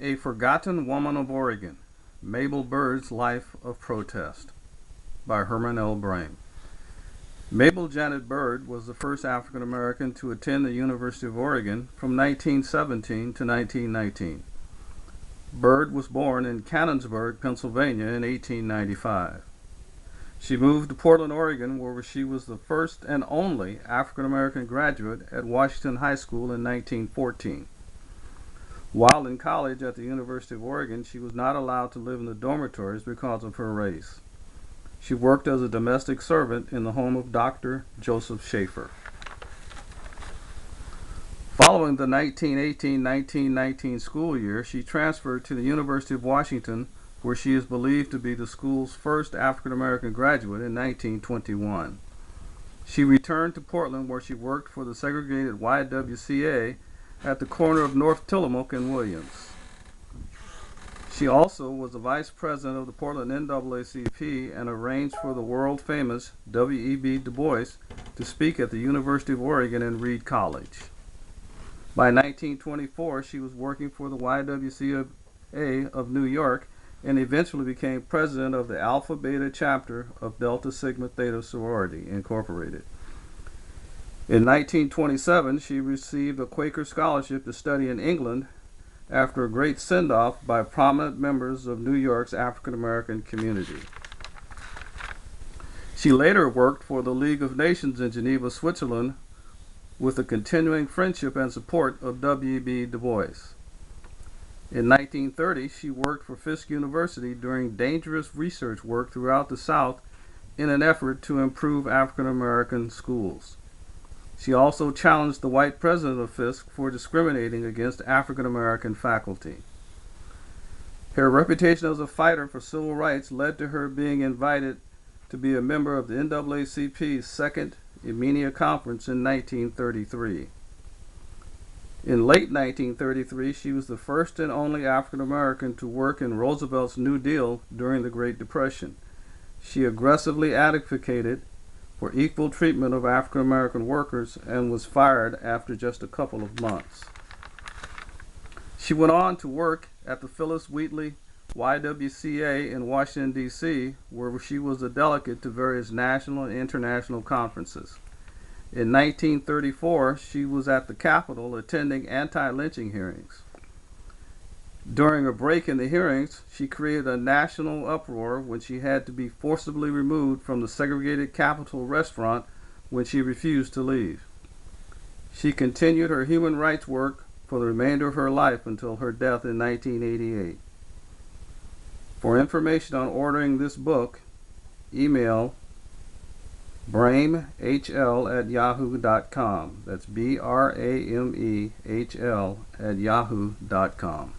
A Forgotten Woman of Oregon, Mabel Byrd's Life of Protest by Herman L. Brame. Mabel Janet Byrd was the first African American to attend the University of Oregon from 1917 to 1919. Byrd was born in Canonsburg, Pennsylvania in 1895. She moved to Portland, Oregon, where she was the first and only African American graduate at Washington High School in 1914. While in college at the University of Oregon, she was not allowed to live in the dormitories because of her race. She worked as a domestic servant in the home of Dr. Joseph Schaefer. Following the 1918-1919 school year, she transferred to the University of Washington, where she is believed to be the school's first African American graduate in 1921. She returned to Portland, where she worked for the segregated YWCA at the corner of North Tillamook and Williams. She also was the vice president of the Portland NAACP and arranged for the world-famous W.E.B. Du Bois to speak at the University of Oregon and Reed College. By 1924, she was working for the YWCA of New York and eventually became president of the Alpha Beta chapter of Delta Sigma Theta Sorority, Incorporated. In 1927, she received a Quaker scholarship to study in England after a great send-off by prominent members of New York's African American community. She later worked for the League of Nations in Geneva, Switzerland, with the continuing friendship and support of W.E.B. Du Bois. In 1930, she worked for Fisk University doing dangerous research work throughout the South in an effort to improve African American schools. She also challenged the white president of Fisk for discriminating against African American faculty. Her reputation as a fighter for civil rights led to her being invited to be a member of the NAACP's second EMENIA conference in 1933. In late 1933, she was the first and only African American to work in Roosevelt's New Deal during the Great Depression. She aggressively advocated for equal treatment of African American workers and was fired after just a couple of months. She went on to work at the Phyllis Wheatley YWCA in Washington, D.C., where she was a delegate to various national and international conferences. In 1934, she was at the Capitol attending anti-lynching hearings. During a break in the hearings, she created a national uproar when she had to be forcibly removed from the segregated Capitol restaurant when she refused to leave. She continued her human rights work for the remainder of her life until her death in 1988. For information on ordering this book, email bramehl@yahoo.com. That's BRAMEHL@yahoo.com.